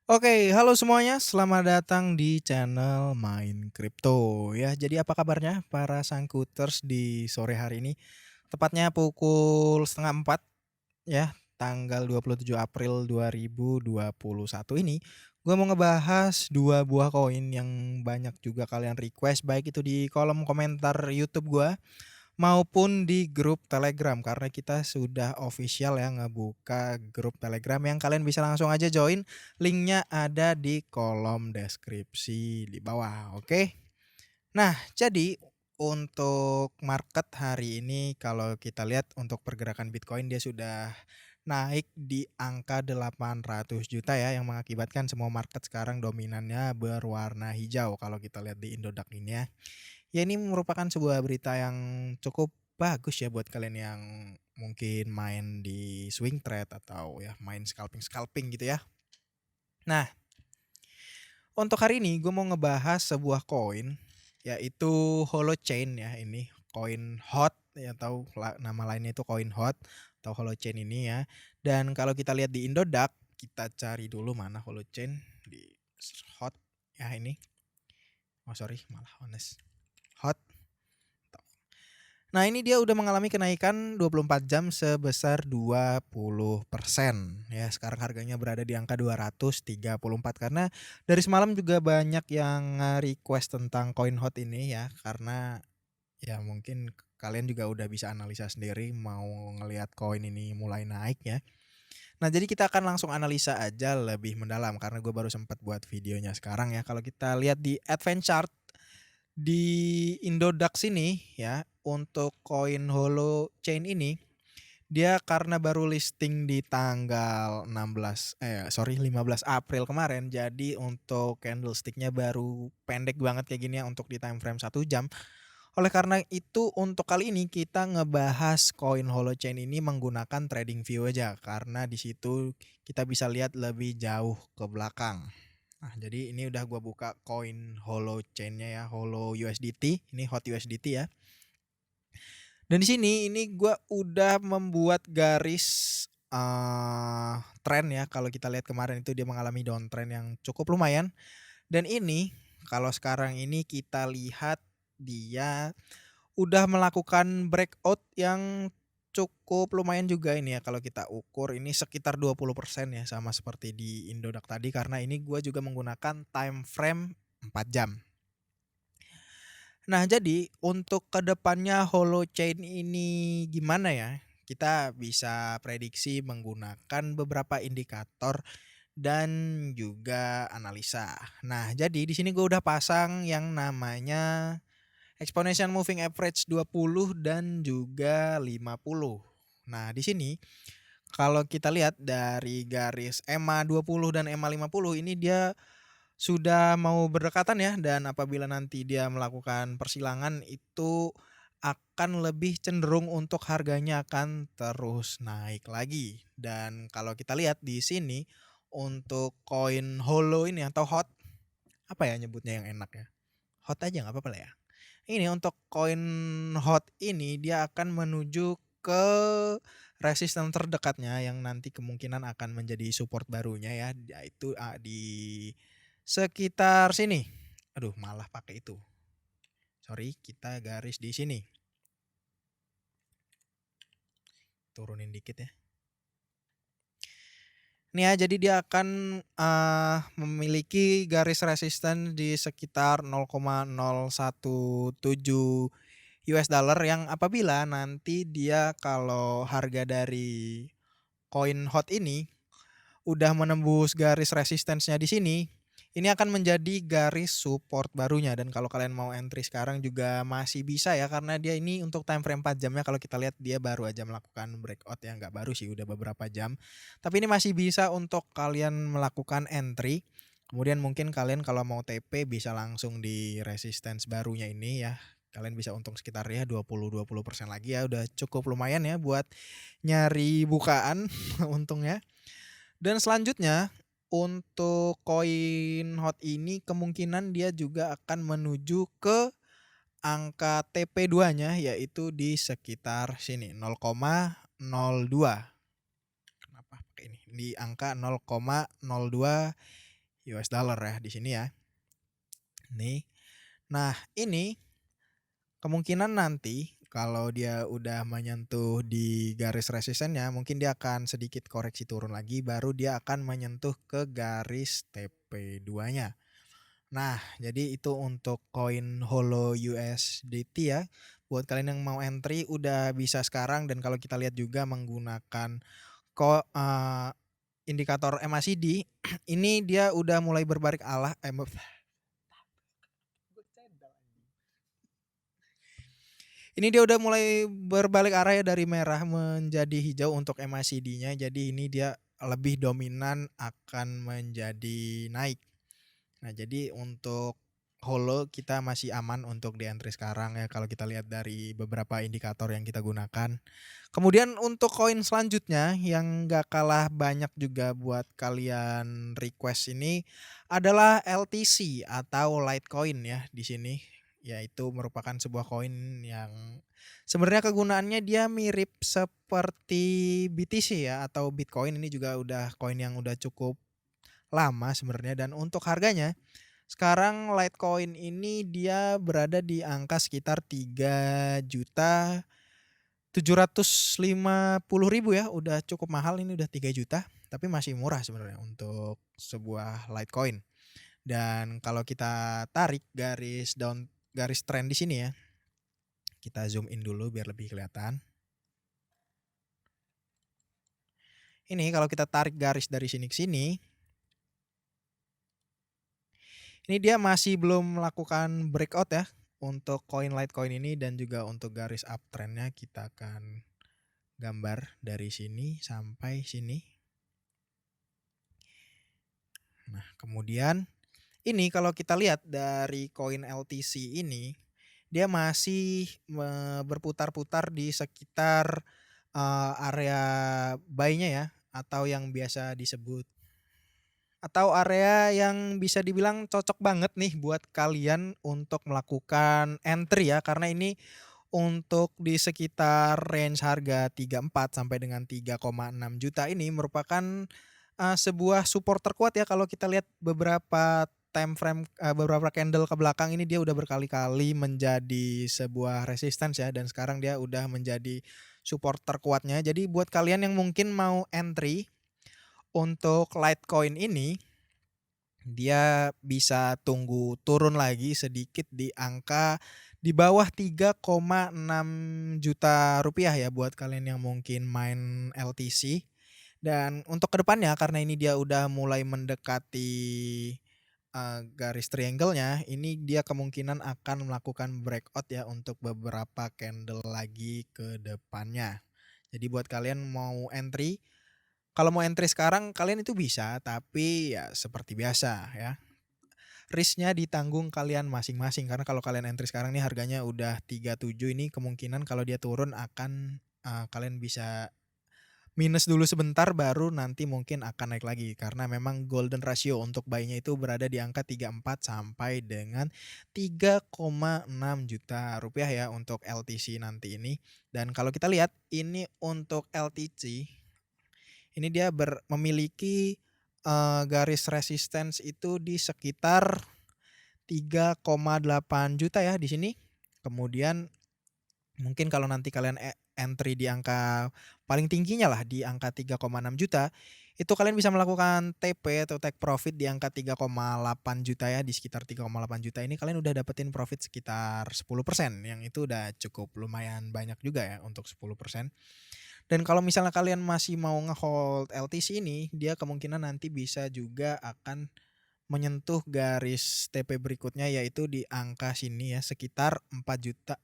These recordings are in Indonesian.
Oke, halo semuanya, selamat datang di channel Main Crypto ya. Jadi apa kabarnya para sangkuters di sore hari ini? Tepatnya pukul setengah 4 ya, tanggal 27 April 2021 ini. Gue mau ngebahas dua buah koin yang banyak juga kalian request, baik itu di kolom komentar YouTube gue maupun di grup Telegram, karena kita sudah official ya ngebuka grup Telegram yang kalian bisa langsung aja join, linknya ada di kolom deskripsi di bawah, oke? Nah, jadi untuk market hari ini kalau kita lihat untuk pergerakan Bitcoin dia sudah naik di angka 800 juta ya, yang mengakibatkan semua market sekarang dominannya berwarna hijau kalau kita lihat di Indodax ini ya. Ya ini merupakan sebuah berita yang cukup bagus ya buat kalian yang mungkin main di swing trade atau ya main scalping-scalping gitu ya. Nah, untuk hari ini gue mau ngebahas sebuah koin yaitu Holochain ya, ini koin HOT ya, atau nama lainnya itu koin HOT atau Holochain ini ya. Dan kalau kita lihat di Indodax, kita cari dulu mana Holochain di HOT ya ini. Oh sorry, malah honest. HOT. Nah, ini dia udah mengalami kenaikan 24 jam sebesar 20% ya. Sekarang harganya berada di angka 234 karena dari semalam juga banyak yang request tentang koin HOT ini ya, karena ya mungkin kalian juga udah bisa analisa sendiri mau ngelihat koin ini mulai naik ya. Nah, jadi kita akan langsung analisa aja lebih mendalam karena gue baru sempat buat videonya sekarang ya. Kalau kita lihat di Advance Chart di Indodax ini ya, untuk koin Holochain ini, dia karena baru listing di tanggal 15 April kemarin, jadi untuk candlestick-nya baru pendek banget kayak gini ya untuk di time frame 1 jam. Oleh karena itu untuk kali ini kita ngebahas koin Holochain ini menggunakan trading view aja, karena di situ kita bisa lihat lebih jauh ke belakang. Nah, jadi ini udah gua buka koin Holochain-nya ya, Holo USDT, ini Hot USDT ya. Dan di sini ini gua udah membuat garis tren ya. Kalau kita lihat kemarin itu dia mengalami downtrend yang cukup lumayan. Dan ini kalau sekarang ini kita lihat dia udah melakukan breakout yang cukup lumayan juga ini ya, kalau kita ukur ini sekitar 20% ya, sama seperti di Indodax tadi, karena ini gua juga menggunakan time frame 4 jam. Nah, jadi untuk kedepannya Holochain ini gimana ya? Kita bisa prediksi menggunakan beberapa indikator dan juga analisa. Nah, jadi di sini gue udah pasang yang namanya exponential moving average 20 dan juga 50. Nah, di sini kalau kita lihat dari garis EMA 20 dan EMA 50 ini dia sudah mau berdekatan ya, dan apabila nanti dia melakukan persilangan itu akan lebih cenderung untuk harganya akan terus naik lagi. Dan kalau kita lihat di sini untuk koin Holo ini atau HOT, apa ya nyebutnya yang enak ya? HOT aja nggak apa-apa lah ya. Ini untuk koin HOT ini dia akan menuju ke resisten terdekatnya yang nanti kemungkinan akan menjadi support barunya ya, yaitu di sekitar sini. Aduh, malah pakai itu. Sorry, kita garis di sini. Turunin dikit ya. Nih ya, jadi dia akan memiliki garis resisten di sekitar 0,017 US dollar, yang apabila nanti dia kalau harga dari koin HOT ini udah menembus garis resistensinya di sini, ini akan menjadi garis support barunya, dan kalau kalian mau entry sekarang juga masih bisa ya, karena dia ini untuk time frame 4 jamnya kalau kita lihat dia baru aja melakukan breakout ya, nggak baru sih udah beberapa jam. Tapi ini masih bisa untuk kalian melakukan entry. Kemudian mungkin kalian kalau mau TP bisa langsung di resistance barunya ini ya. Kalian bisa untung sekitar ya 20% lagi ya, udah cukup lumayan ya buat nyari bukaan untungnya. Dan selanjutnya untuk koin HOT ini kemungkinan dia juga akan menuju ke angka TP2-nya, yaitu di sekitar sini 0,02. Kenapa pakai ini? Di angka 0,02 US dollar ya di sini ya. Nih. Nah, ini kemungkinan nanti kalau dia udah menyentuh di garis resistennya, mungkin dia akan sedikit koreksi turun lagi, baru dia akan menyentuh ke garis TP2-nya. Nah, jadi itu untuk koin Holo USDT ya. Buat kalian yang mau entry udah bisa sekarang, dan kalau kita lihat juga menggunakan eee, indikator MACD ini dia udah mulai berbalik arah ini dia udah mulai berbalik arah ya dari merah menjadi hijau untuk MACD-nya. Jadi ini dia lebih dominan akan menjadi naik. Nah, jadi untuk holo kita masih aman untuk di entry sekarang ya kalau kita lihat dari beberapa indikator yang kita gunakan. Kemudian untuk koin selanjutnya yang gak kalah banyak juga buat kalian request ini adalah LTC atau Litecoin ya di sini. Yaitu merupakan sebuah koin yang sebenarnya kegunaannya dia mirip seperti BTC ya atau Bitcoin. Ini juga udah koin yang udah cukup lama sebenarnya, dan untuk harganya sekarang Litecoin ini dia berada di angka sekitar 3.750.000 ya, udah cukup mahal, ini udah 3 juta, tapi masih murah sebenarnya untuk sebuah Litecoin. Dan kalau kita tarik garis trend di sini ya, kita zoom in dulu biar lebih kelihatan. Ini kalau kita tarik garis dari sini ke sini, ini dia masih belum melakukan breakout ya untuk koin Litecoin ini, dan juga untuk garis uptrendnya kita akan gambar dari sini sampai sini. Nah, kemudian ini kalau kita lihat dari koin LTC ini, dia masih berputar-putar di sekitar area buy-nya ya, atau yang biasa disebut atau area yang bisa dibilang cocok banget nih buat kalian untuk melakukan entry ya, karena ini untuk di sekitar range harga 34 sampai dengan 3,6 juta ini merupakan sebuah support terkuat ya. Kalau kita lihat beberapa time frame, beberapa candle ke belakang ini dia udah berkali-kali menjadi sebuah resistance ya, dan sekarang dia udah menjadi support terkuatnya. Jadi buat kalian yang mungkin mau entry untuk Litecoin ini, dia bisa tunggu turun lagi sedikit di angka di bawah 3,6 juta rupiah ya buat kalian yang mungkin main LTC. Dan untuk kedepannya karena ini dia udah mulai mendekati garis triangle-nya, ini dia kemungkinan akan melakukan breakout ya untuk beberapa candle lagi ke depannya. Jadi buat kalian mau entry, kalau mau entry sekarang kalian itu bisa, tapi ya seperti biasa ya, risk-nya ditanggung kalian masing-masing, karena kalau kalian entry sekarang nih harganya udah 37, ini kemungkinan kalau dia turun akan kalian bisa minus dulu sebentar baru nanti mungkin akan naik lagi, karena memang golden ratio untuk buy-nya itu berada di angka 34 sampai dengan 3,6 juta rupiah ya untuk LTC nanti ini. Dan kalau kita lihat ini untuk LTC, ini dia memiliki garis resistance itu di sekitar 3,8 juta ya di sini. Kemudian mungkin kalau nanti kalian entry di angka paling tingginya lah di angka 3,6 juta, itu kalian bisa melakukan TP atau take profit di angka 3,8 juta ya, di sekitar 3,8 juta ini kalian udah dapetin profit sekitar 10%, yang itu udah cukup lumayan banyak juga ya untuk 10%. Dan kalau misalnya kalian masih mau nge-hold LTC ini, dia kemungkinan nanti bisa juga akan menyentuh garis TP berikutnya, yaitu di angka sini ya sekitar 4.100.000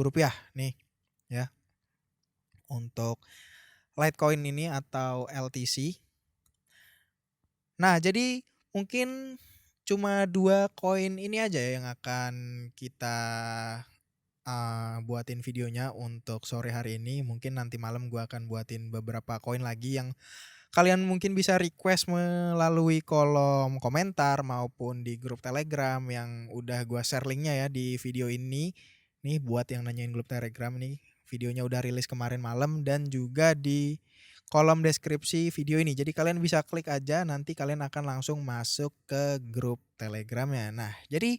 rupiah nih ya untuk Litecoin ini atau LTC. Nah, jadi mungkin cuma 2 koin ini aja ya yang akan kita buatin videonya untuk sore hari ini. Mungkin nanti malam gua akan buatin beberapa koin lagi yang kalian mungkin bisa request melalui kolom komentar maupun di grup Telegram yang udah gua share linknya ya di video ini. Nih buat yang nanyain grup Telegram nih, videonya udah rilis kemarin malam, dan juga di kolom deskripsi video ini. Jadi kalian bisa klik aja, nanti kalian akan langsung masuk ke grup Telegramnya. Nah, jadi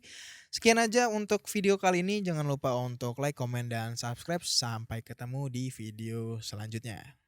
sekian aja untuk video kali ini. Jangan lupa untuk like, komen, dan subscribe. Sampai ketemu di video selanjutnya.